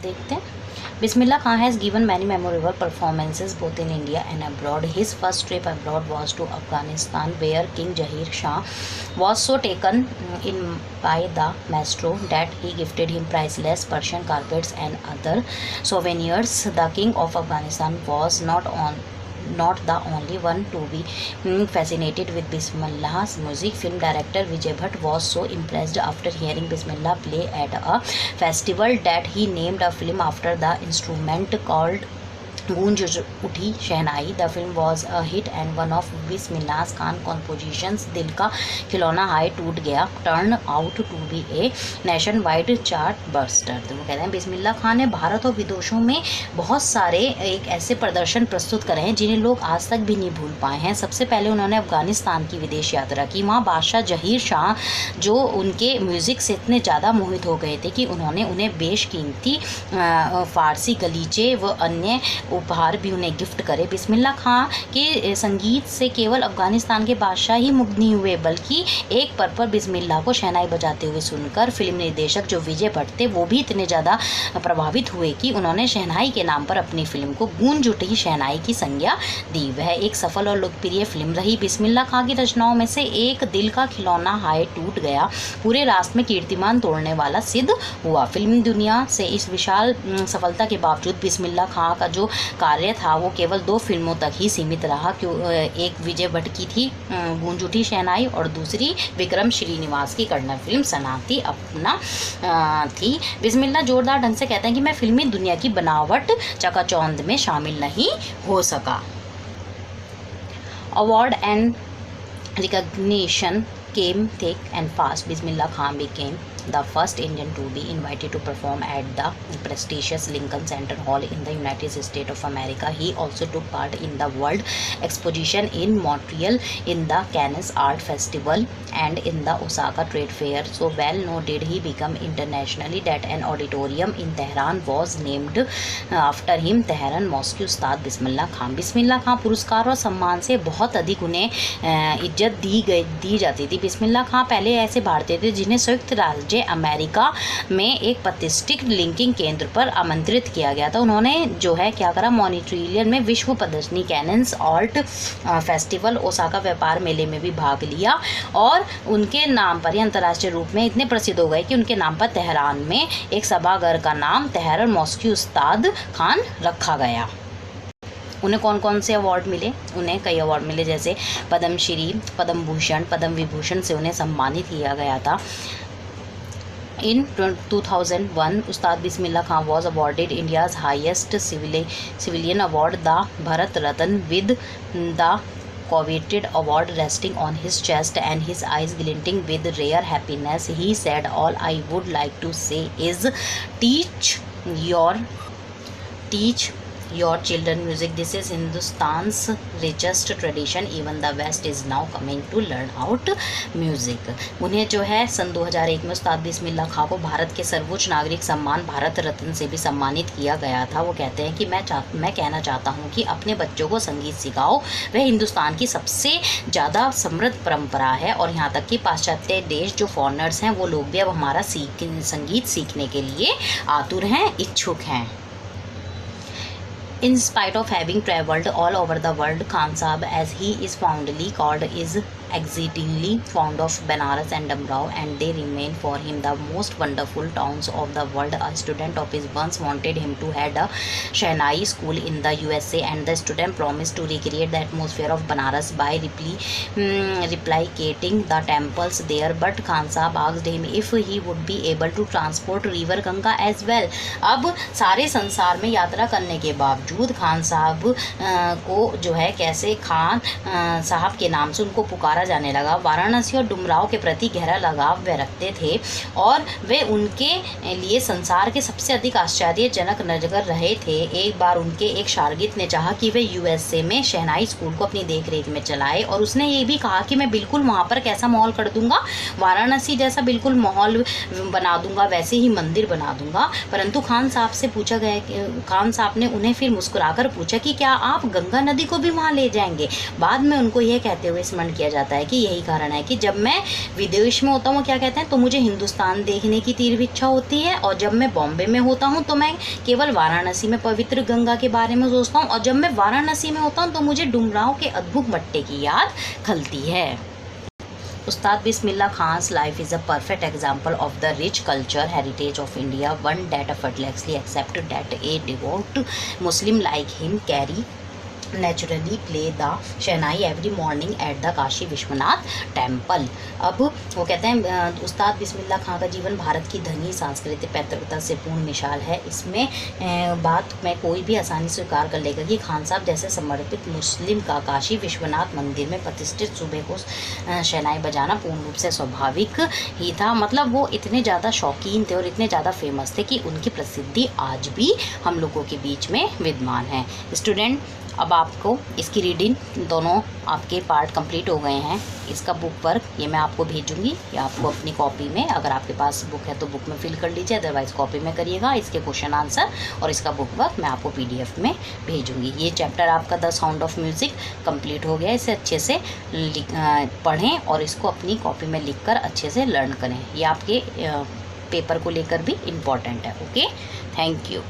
देखते हैं। Bismillah Khan has given many memorable performances both in India and abroad. His first trip abroad was to Afghanistan, where King Jahir Shah was so taken in by the maestro that he gifted him priceless Persian carpets and other souvenirs. The King of Afghanistan was not the only one to be fascinated with Bismillah's music. Film director Vijay Bhatt was so impressed after hearing Bismillah play at a festival that he named a film after the instrument called गूंज उठी शहनाई. The film was a hit and one of Bismillah Khan compositions, दिल का खिलौना हाय टूट गया, turned out to be a nationwide chart buster. तो वो कहते हैं बिस्मिल्लाह खान ने भारत और विदेशों में बहुत सारे एक ऐसे प्रदर्शन प्रस्तुत करे हैं जिन्हें लोग आज तक भी नहीं भूल पाए हैं. सबसे पहले उन्होंने अफगानिस्तान की विदेश यात्रा की. वहाँ बादशाह जहीर शाह जो उनके म्यूज़िक से इतने ज़्यादा मोहित हो गए थे कि उन्होंने उन्हें बेशकीमती फ़ारसी गलीचे व अन्य उपहार भी उन्हें गिफ्ट करे. बिस्मिल्लाह खां के संगीत से केवल अफगानिस्तान के बादशाह ही मुग्ध नहीं हुए, बल्कि एक पर बिस्मिल्लाह को शहनाई बजाते हुए सुनकर फिल्म निर्देशक जो विजय भट्ट थे वो भी इतने ज़्यादा प्रभावित हुए कि उन्होंने शहनाई के नाम पर अपनी फिल्म को गूंज उठी शहनाई की संज्ञा दी. वह एक सफल और लोकप्रिय फिल्म रही. बिस्मिल्लाह खां की रचनाओं में से एक दिल का खिलौना हाय टूट गया पूरे राष्ट्र में कीर्तिमान तोड़ने वाला सिद्ध हुआ. फिल्म दुनिया से इस विशाल सफलता के बावजूद बिस्मिल्लाह खां का जो कार्य था वो केवल 2 फिल्मों तक ही सीमित रहा. एक विजय भट्ट की थी गूंज उठी शहनाई और दूसरी विक्रम श्रीनिवास की कन्नड़ फिल्म सनाती अपना थी. बिस्मिल्लाह जोरदार ढंग से कहते हैं कि मैं फिल्मी दुनिया की बनावट चकाचौंध में शामिल नहीं हो सका. Award and recognition came thick and fast. Bismillah Khan became the first Indian to be invited to perform at the prestigious Lincoln Center Hall in the United States of America. He also took part in the World Exposition in Montreal, in the Cannes Art Festival and in the Osaka Trade Fair. So well known did he become internationally that an auditorium in Tehran was named after him. Tehran Mosque उस्ताद बिस्मिल्लाह खान. बिस्मिल्लाह खान पुरस्कार और सम्मान से बहुत अधिक उन्हें इज्जत दी जाती थी. बिस्मिल्लाह खां पहले ऐसे भारतीय थे जिन्हें संयुक्त राज्य अमेरिका में एक प्रतिष्ठित लिंकिंग केंद्र पर आमंत्रित किया गया था. उन्होंने जो है क्या करा, मॉनिट्रियल में विश्व प्रदर्शनी, कैनन्स आर्ट फेस्टिवल, ओसाका व्यापार मेले में भी भाग लिया और उनके नाम पर ही अंतर्राष्ट्रीय रूप में इतने प्रसिद्ध हो गए कि उनके नाम पर तेहरान में एक सभागार का नाम तेहरान मॉस्क्यू उस्ताद खान रखा गया. उन्हें कौन कौन से अवार्ड मिले? उन्हें कई अवार्ड मिले, जैसे पद्मश्री, पद्म भूषण, पद्म विभूषण से उन्हें सम्मानित किया गया था. In 2001, Ustad Bismillah Khan was awarded India's highest civilian award, the Bharat Ratna, with the coveted award resting on his chest and his eyes glinting with rare happiness. He said, "All I would like to say is teach your children music. This is Hindustan's richest tradition. Even the West is now coming to learn out music." उन्हें जो है सन 2001 में उस्ताद बिस्मिल्लाह खां को भारत के सर्वोच्च नागरिक सम्मान भारत रत्न से भी सम्मानित किया गया था. वो कहते हैं कि मैं कहना चाहता हूँ कि अपने बच्चों को संगीत सिखाओ. वह हिंदुस्तान की सबसे ज़्यादा समृद्ध परंपरा है और यहाँ तक कि पाश्चात्य देश जो फॉरेनर्स हैं वो लोग भी अब हमारा संगीत सीखने के लिए आतुर हैं, इच्छुक हैं. In spite of having travelled all over the world, Khan Sahab, as he is fondly called, is exceedingly fond of Banaras and Damrao, and they remain for him the most wonderful towns of the world. A student of his once wanted him to head a Shehnai school in the USA, and the student promised to recreate the atmosphere of Banaras by replicating the temples there. But Khan Sahab asked him if he would be able to transport river Ganga as well. अब सारे संसार में यात्रा करने के बावजूद खान साहब को जो है कैसे खान साहब के नाम से उनको पुकारा जाने लगा. वाराणसी और डुमराव के प्रति गहरा लगाव वे रखते थे और वे उनके लिए संसार के सबसे अधिक आश्चर्यजनक नगर रहे थे. एक बार उनके एक शागिर्द ने चाहा कि वे यूएसए में शहनाई स्कूल को अपनी देखरेख में चलाए और उसने ये भी कहा कि मैं बिल्कुल वहाँ पर कैसा माहौल कर दूंगा, वाराणसी जैसा बिल्कुल माहौल बना दूंगा, वैसे ही मंदिर बना दूंगा. परंतु खान साहब से पूछा गया, खान साहब ने उन्हें फिर मुस्कुराकर पूछा कि क्या आप गंगा नदी को भी वहाँ ले जाएंगे. बाद में उनको यह कहते हुए स्मरण किया जाता जाता है कि यही कारण है कि जब मैं विदेश में होता हूँ क्या कहते हैं, तो मुझे हिंदुस्तान देखने की तीव्र इच्छा होती है, और जब मैं बॉम्बे में होता हूँ तो मैं केवल वाराणसी में पवित्र गंगा के बारे में सोचता हूँ, और जब मैं वाराणसी में होता हूँ तो मुझे डुमरांव के अद्भुत मट्टे की याद खलती है। Ustad Bismillah Khan's life is a perfect example of the rich culture heritage of India, one that effortlessly accepted that a devout Muslim like him carry naturally play the shehnai every morning at the Kashi Vishwanath temple. अब वो कहते हैं उस्ताद बिस्मिल्लाह खां का जीवन भारत की धनी सांस्कृतिक पैतृकता से पूर्ण मिसाल है। इसमें बात में कोई भी आसानी स्वीकार कर लेगा कि खान साहब जैसे समर्पित मुस्लिम का काशी विश्वनाथ मंदिर में प्रतिष्ठित सुबह को शहनाई बजाना पूर्ण रूप से स्वाभाविक ही था। मतलब वो इतने ज़्यादा शौकीन थे और इतने ज़्यादा फेमस थे कि उनकी प्रसिद्धि आज भी हम लोगों के बीच में विद्यमान है। स्टूडेंट, अब आपको इसकी रीडिंग दोनों आपके पार्ट कंप्लीट हो गए हैं। इसका बुक वर्क ये मैं आपको भेजूंगी, या आपको अपनी कॉपी में, अगर आपके पास बुक है तो बुक में फिल कर लीजिए, अदरवाइज़ कॉपी में करिएगा। इसके क्वेश्चन आंसर और इसका बुक वर्क मैं आपको PDF में भेजूंगी। ये चैप्टर आपका the sound of music complete हो गया। इसे अच्छे से पढ़ें और इसको अपनी कॉपी में लिख कर अच्छे से लर्न करें। ये आपके पेपर को लेकर भी इम्पॉर्टेंट है। Okay, thank you.